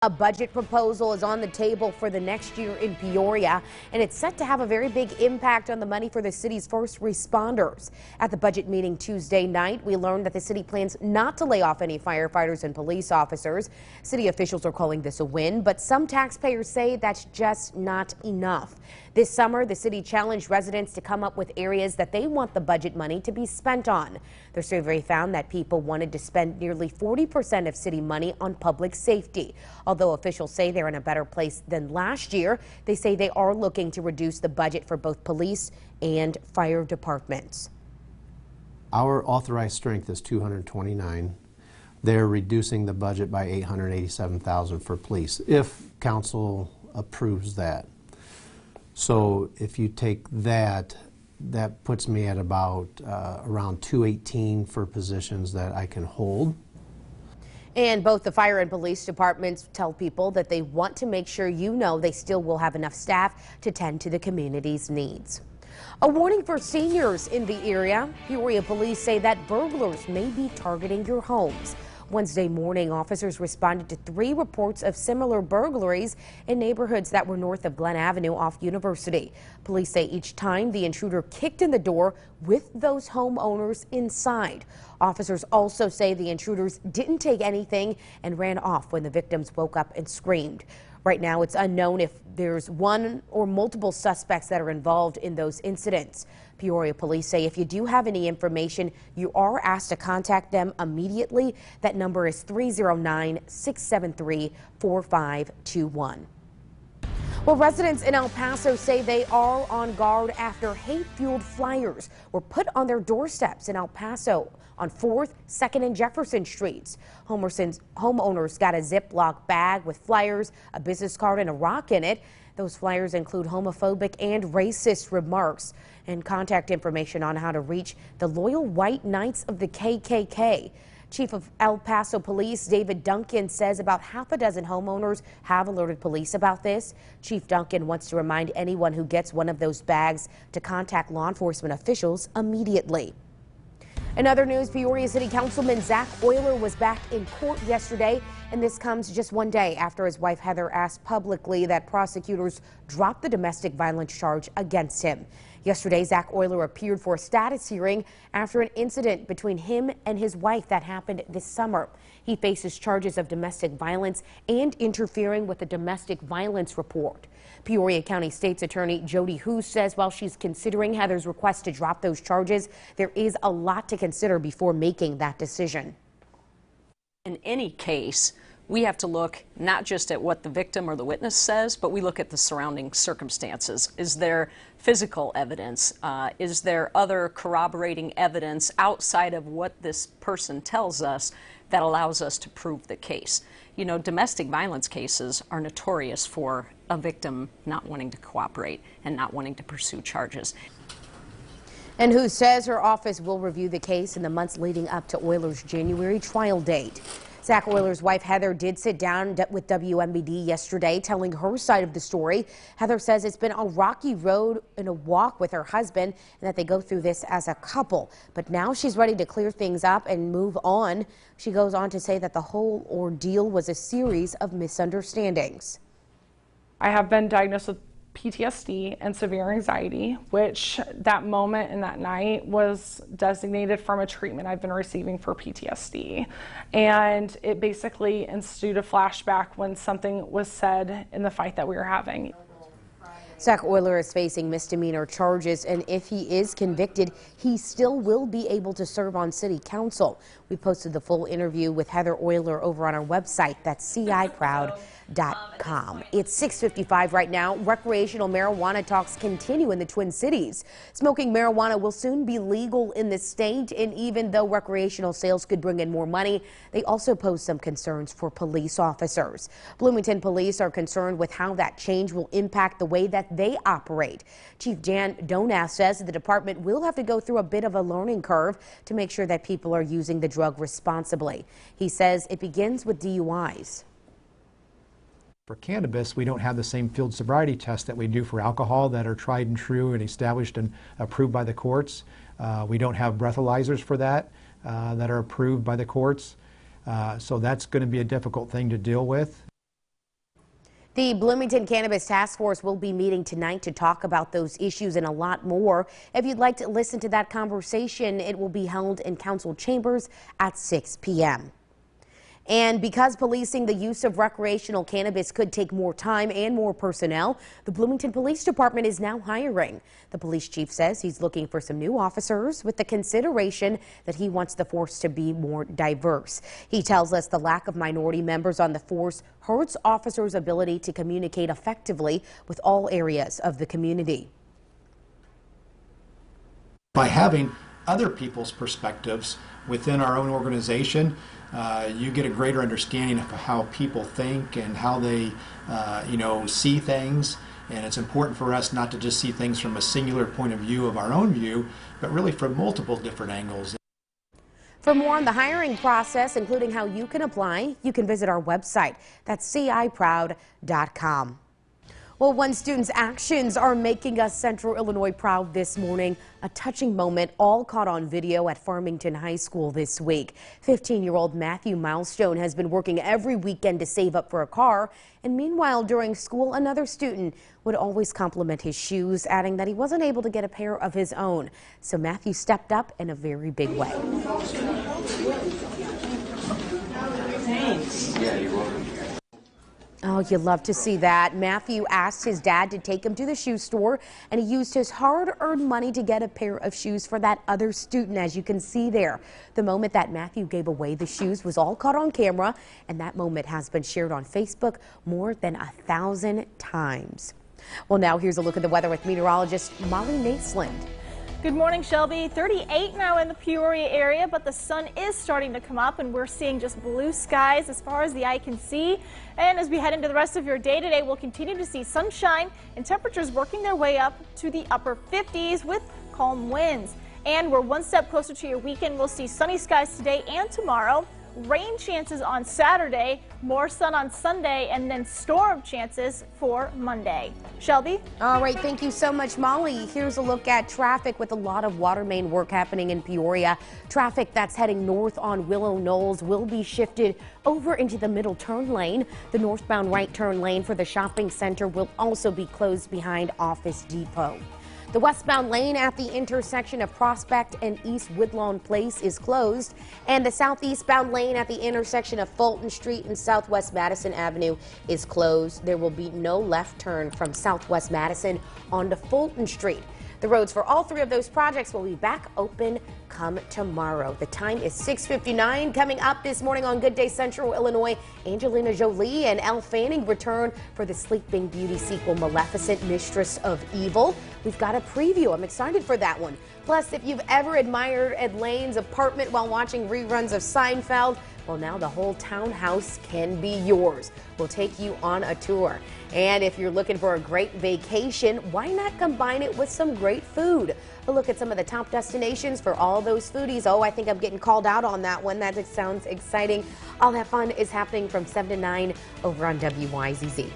A budget proposal is on the table for the next year in Peoria, and it's set to have a very big impact on the money for the city's first responders. At the budget meeting Tuesday night, we learned that the city plans not to lay off any firefighters and police officers. City officials are calling this a win, but some taxpayers say that's just not enough. This summer, the city challenged residents to come up with areas that they want the budget money to be spent on. Their survey found that people wanted to spend nearly 40% of city money on public safety. Although officials say they're in a better place than last year, they say they are looking to reduce the budget for both police and fire departments. Our authorized strength is 229. They're reducing the budget by $887,000 for police, if council approves that. So if you take that, that puts me at about around 218 for positions that I can hold. And both the fire and police departments tell people that they want to make sure they still will have enough staff to tend to the community's needs. A warning for seniors in the area. Peoria police say that burglars may be targeting your homes. Wednesday morning, officers responded to 3 reports of similar burglaries in neighborhoods that were north of Glen Avenue off University. Police say each time the intruder kicked in the door with those homeowners inside. Officers also say the intruders didn't take anything and ran off when the victims woke up and screamed. Right now, it's unknown if there's one or multiple suspects that are involved in those incidents. Peoria police say if you do have any information, you are asked to contact them immediately. That number is 309-673-4521. Well, residents in El Paso say they are on guard after hate-fueled flyers were put on their doorsteps in El Paso on 4th, 2nd, and Jefferson Streets. Homeowners got a Ziploc bag with flyers, a business card, and a rock in it. Those flyers include homophobic and racist remarks and contact information on how to reach the Loyal White Knights of the KKK. Chief of El Paso Police David Duncan says about half a dozen homeowners have alerted police about this. Chief Duncan wants to remind anyone who gets one of those bags to contact law enforcement officials immediately. In other news, Peoria City Councilman Zach Euler was back in court yesterday, and this comes just one day after his wife Heather asked publicly that prosecutors drop the domestic violence charge against him. Yesterday, Zach Euler appeared for a status hearing after an incident between him and his wife that happened this summer. He faces charges of domestic violence and interfering with the domestic violence report. Peoria County State's Attorney Jody Hoos says while she's considering Heather's request to drop those charges, there is a lot to consider before making that decision. In any case, we have to look not just at what the victim or the witness says, but we look at the surrounding circumstances. Is there physical evidence? Is there other corroborating evidence outside of what this person tells us that allows us to prove the case? You know, domestic violence cases are notorious for a victim not wanting to cooperate and not wanting to pursue charges. And who says her office will review the case in the months leading up to Euler's January trial date. Zach Euler's wife Heather did sit down with WMBD yesterday telling her side of the story. Heather says it's been a rocky road and a walk with her husband and that they go through this as a couple. But now she's ready to clear things up and move on. She goes on to say that the whole ordeal was a series of misunderstandings. I have been diagnosed with PTSD and severe anxiety, which that moment and that night was designated from a treatment I've been receiving for PTSD. And it basically ensued a flashback when something was said in the fight that we were having. Zach Euler is facing misdemeanor charges, and if he is convicted, he still will be able to serve on city council. We posted the full interview with Heather Euler over on our website. That's ciproud.com. It's 6:55 right now. Recreational marijuana talks continue in the Twin Cities. Smoking marijuana will soon be legal in the state, and even though recreational sales could bring in more money, they also pose some concerns for police officers. Bloomington police are concerned with how that change will impact the way that they operate. Chief Jan Donas says the department will have to go through a bit of a learning curve to make sure that people are using the drug responsibly. He says it begins with DUIs. For cannabis, we don't have the same field sobriety tests that we do for alcohol that are tried and true and established and approved by the courts. We don't have breathalyzers for that that are approved by the courts. So that's going to be a difficult thing to deal with. The Bloomington Cannabis Task Force will be meeting tonight to talk about those issues and a lot more. If you'd like to listen to that conversation, it will be held in council chambers at 6 p.m. And because policing the use of recreational cannabis could take more time and more personnel, the Bloomington Police Department is now hiring. The police chief says he's looking for some new officers with the consideration that he wants the force to be more diverse. He tells us the lack of minority members on the force hurts officers' ability to communicate effectively with all areas of the community. By having other people's perspectives within our own organization, you get a greater understanding of how people think and how they, see things. And it's important for us not to just see things from a singular point of view of our own view, but really from multiple different angles. For more on the hiring process, including how you can apply, you can visit our website. That's ciproud.com. Well, one student's actions are making us Central Illinois proud this morning. A touching moment all caught on video at Farmington High School this week. 15-year-old Matthew Milestone has been working every weekend to save up for a car. And meanwhile, during school, another student would always compliment his shoes, adding that he wasn't able to get a pair of his own. So Matthew stepped up in a very big way. Thanks. Yeah, you're welcome. Oh, you love to see that. Matthew asked his dad to take him to the shoe store, and he used his hard-earned money to get a pair of shoes for that other student, as you can see there. The moment that Matthew gave away the shoes was all caught on camera, and that moment has been shared on Facebook more than 1,000 times. Well, now here's a look at the weather with meteorologist Molly Naisland. Good morning, Shelby. 38 now in the Peoria area, but the sun is starting to come up and we're seeing just blue skies as far as the eye can see. And as we head into the rest of your day today, we'll continue to see sunshine and temperatures working their way up to the upper 50s with calm winds. And we're one step closer to your weekend. We'll see sunny skies today and tomorrow. Rain chances on Saturday, more sun on Sunday, and then storm chances for Monday. Shelby? All right, thank you so much, Molly. Here's a look at traffic with a lot of water main work happening in Peoria. Traffic that's heading north on Willow Knolls will be shifted over into the middle turn lane. The northbound right turn lane for the shopping center will also be closed behind Office Depot. The westbound lane at the intersection of Prospect and East Woodlawn Place is closed, and the southeastbound lane at the intersection of Fulton Street and Southwest Madison Avenue is closed. There will be no left turn from Southwest Madison onto Fulton Street. The roads for all three of those projects will be back open come tomorrow. The time is 6:59. Coming up this morning on Good Day Central Illinois, Angelina Jolie and Elle Fanning return for the Sleeping Beauty sequel, Maleficent, Mistress of Evil. We've got a preview. I'm excited for that one. Plus, if you've ever admired Ed Lane's apartment while watching reruns of Seinfeld, well, now the whole townhouse can be yours. We'll take you on a tour. And if you're looking for a great vacation, why not combine it with some great food? A look at some of the top destinations for all those foodies. Oh, I think I'm getting called out on that one. That sounds exciting. All that fun is happening from 7 to 9 over on WYZZ.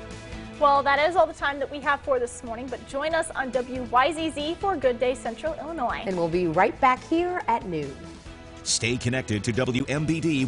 Well, that is all the time that we have for this morning, but join us on WYZZ for Good Day Central Illinois. And we'll be right back here at noon. Stay connected to WMBD.